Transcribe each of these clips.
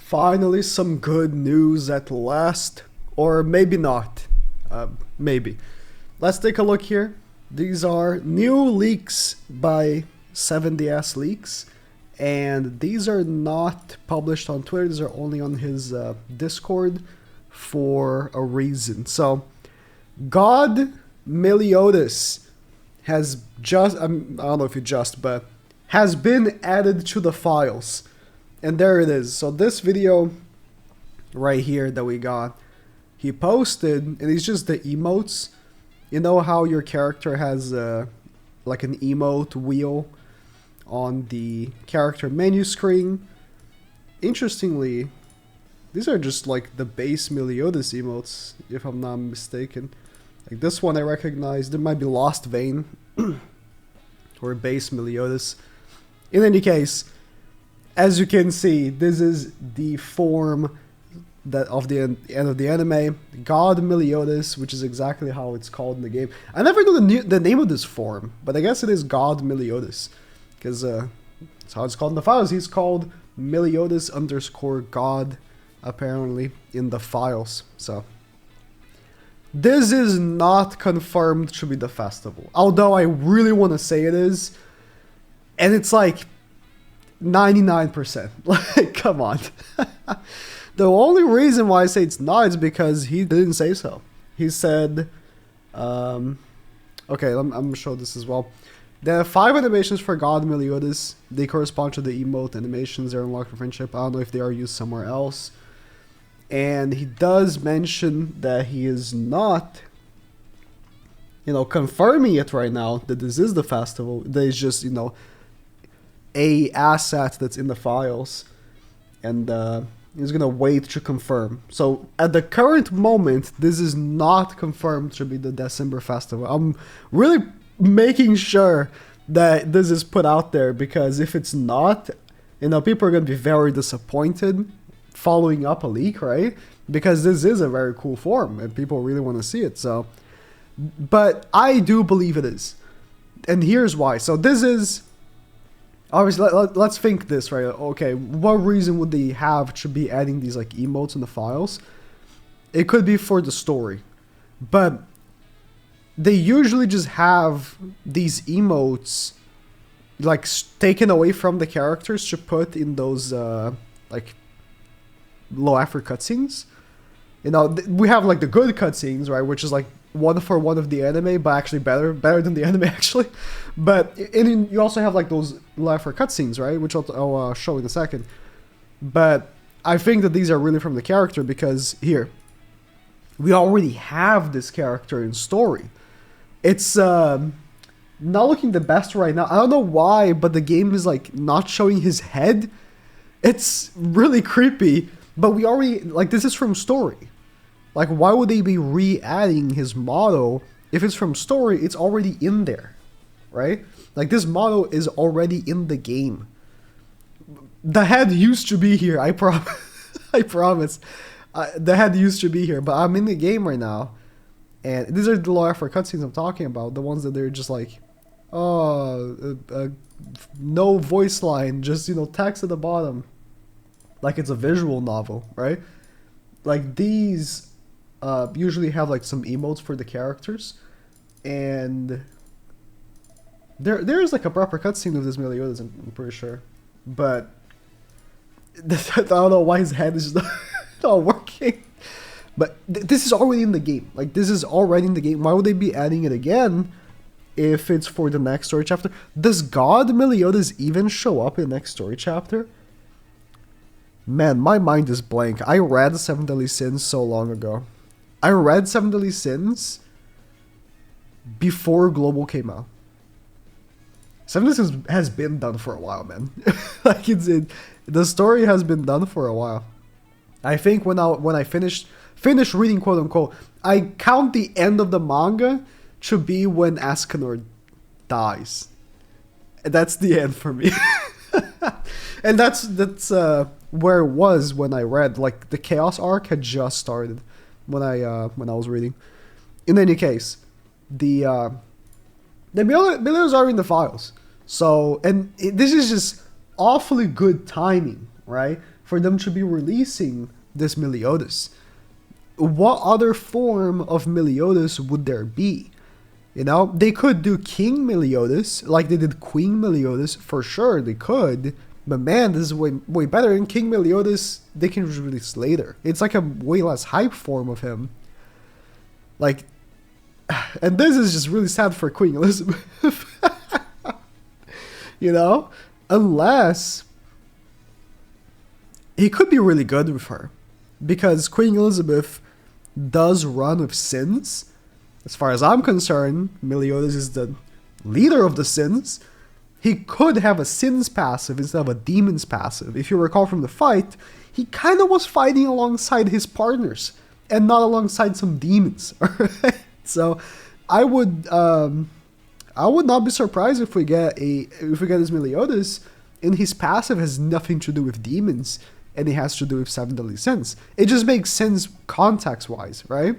Finally, some good news at last. Or maybe not. Maybe. Let's take a look here. These are new leaks by 7DS Leaks. And these are not published on Twitter. These are only on his Discord for a reason. So, God Meliodas has just, I don't know if you just, but has been added to the files. And there it is. So this video right here that we got, he posted, and it's just the emotes. You know how your character has like an emote wheel on the character menu screen? Interestingly, these are just like the base Meliodas emotes, if I'm not mistaken. Like this one I recognize. There might be Lost Vein or base Meliodas. In any case, as you can see, this is the form that of the end of the anime, God Meliodas, which is exactly how it's called in the game. I never knew the name of this form, but I guess it is God Meliodas, because that's how it's called in the files. He's called Meliodas _ God, apparently, in the files. So this is not confirmed to be the festival, although I really want to say it is, and it's like 99%. Like, come on. The only reason why I say it's not is because he didn't say so. He said, okay, I'm going to show this as well. There are 5 animations for God Meliodas. They correspond to the emote animations. They're unlocked for friendship. I don't know if they are used somewhere else. And he does mention that he is not, confirming it right now that this is the festival. That is just, a asset that's in the files, and he's gonna wait to confirm. So at the current moment, this is not confirmed to be the December festival. I'm really making sure that this is put out there, because if it's not, people are gonna be very disappointed following up a leak, right? Because this is a very cool form and people really want to see it. So, but I do believe it is, and here's why. So this is, obviously, let's think this, right? Okay, what reason would they have to be adding these like emotes in the files? It could be for the story, but they usually just have these emotes like taken away from the characters to put in those like low effort cutscenes. We have like the good cutscenes, right, which is like one for one of the anime, but actually better than the anime actually. But you also have like those low effort cutscenes, right, which I'll show in a second. But I think that these are really from the character, because here we already have this character in story. It's not looking the best right now. I don't know why, but the game is like not showing his head. It's really creepy, but we already, like, this is from story. Like, why would they be re-adding his model? If it's from story, it's already in there, right? Like, this model is already in the game. The head used to be here, I promise. I promise. The head used to be here, but I'm in the game right now. And these are the low effort cutscenes I'm talking about. The ones that they're just like, oh, no voice line, just, text at the bottom. Like it's a visual novel, right? Like these usually have like some emotes for the characters, and there's like a proper cutscene of this Meliodas, I'm pretty sure, but I don't know why his head is just not working. But this is already in the game. Like, this is already in the game. Why would they be adding it again if it's for the next story chapter? Does God Meliodas even show up in the next story chapter? Man, my mind is blank. I read 7 Deadly Sins so long ago. I read 7 Deadly Sins before Global came out. 7 Deadly Sins has been done for a while, man. Like, the story has been done for a while. I think when I finished reading, quote unquote, I count the end of the manga to be when Escanor dies. That's the end for me. And that's where it was when I read. Like, the Chaos arc had just started when I was reading. In any case, the Meliodas are in the files. So, and this is just awfully good timing, right? for them to be releasing this Meliodas. What other form of Meliodas would there be? You know, they could do King Meliodas, like they did Queen Meliodas, for sure, they could. But man, this is way better. In King Meliodas, they can release later. It's like a way less hype form of him. Like, and this is just really sad for Queen Elizabeth. You know? Unless he could be really good with her. Because Queen Elizabeth does run with sins. As far as I'm concerned, Meliodas is the leader of the sins. He could have a sins passive instead of a demons passive. If you recall from the fight, he kind of was fighting alongside his partners and not alongside some demons. So I would not be surprised if we get this Meliodas and his passive has nothing to do with demons and it has to do with 7 deadly sins. It just makes sense context wise, right?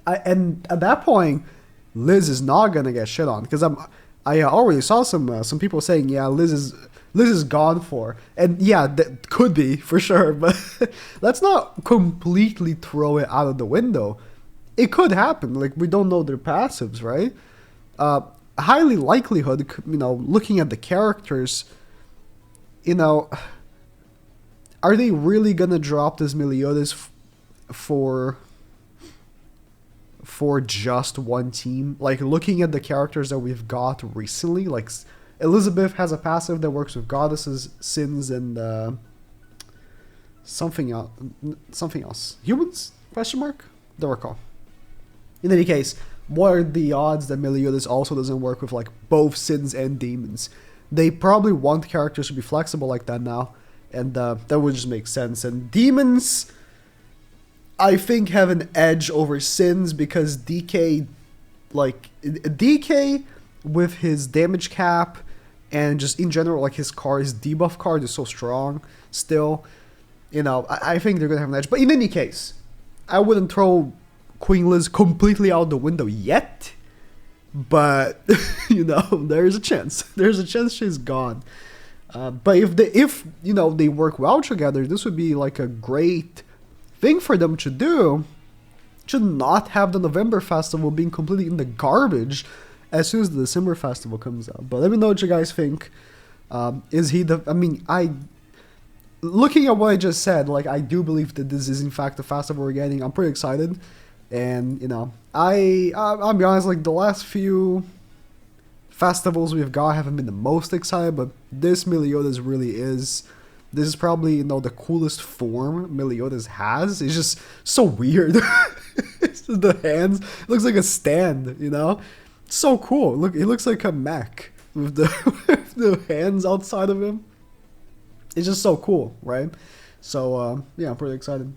And at that point, Liz is not gonna get shit on because I already saw some people saying, yeah, Liz is gone for, and yeah, that could be for sure, but let's not completely throw it out of the window. It could happen. Like, we don't know their passives, right? Highly likelihood, you know, looking at the characters, you know, are they really gonna drop this Meliodas for just one team? Like, looking at the characters that we've got recently, like Elizabeth has a passive that works with goddesses, sins, and something else. Humans? Question mark? Don't recall. In any case, what are the odds that Meliodas also doesn't work with like both sins and demons? They probably want characters to be flexible like that now, and that would just make sense. And demons, I think, have an edge over sins because DK with his damage cap and just in general, like his debuff card is so strong still. You know, I think they're gonna have an edge. But in any case, I wouldn't throw Queen Liz completely out the window yet. But you know, there's a chance. There's a chance she's gone. But if you know they work well together, this would be like a great thing for them to do, to not have the November festival being completely in the garbage as soon as the December festival comes out. But let me know what you guys think. Is he the? I mean, looking at what I just said, like, I do believe that this is in fact the festival we're getting. I'm pretty excited, and you know, I'll be honest, like the last few festivals we've got haven't been the most excited, but this Meliodas really is. This is probably, you know, the coolest form Meliodas has. It's just so weird. It's just the hands. It looks like a stand, you know? It's so cool. Look, it looks like a mech with the hands outside of him. It's just so cool, right? So, yeah, I'm pretty excited.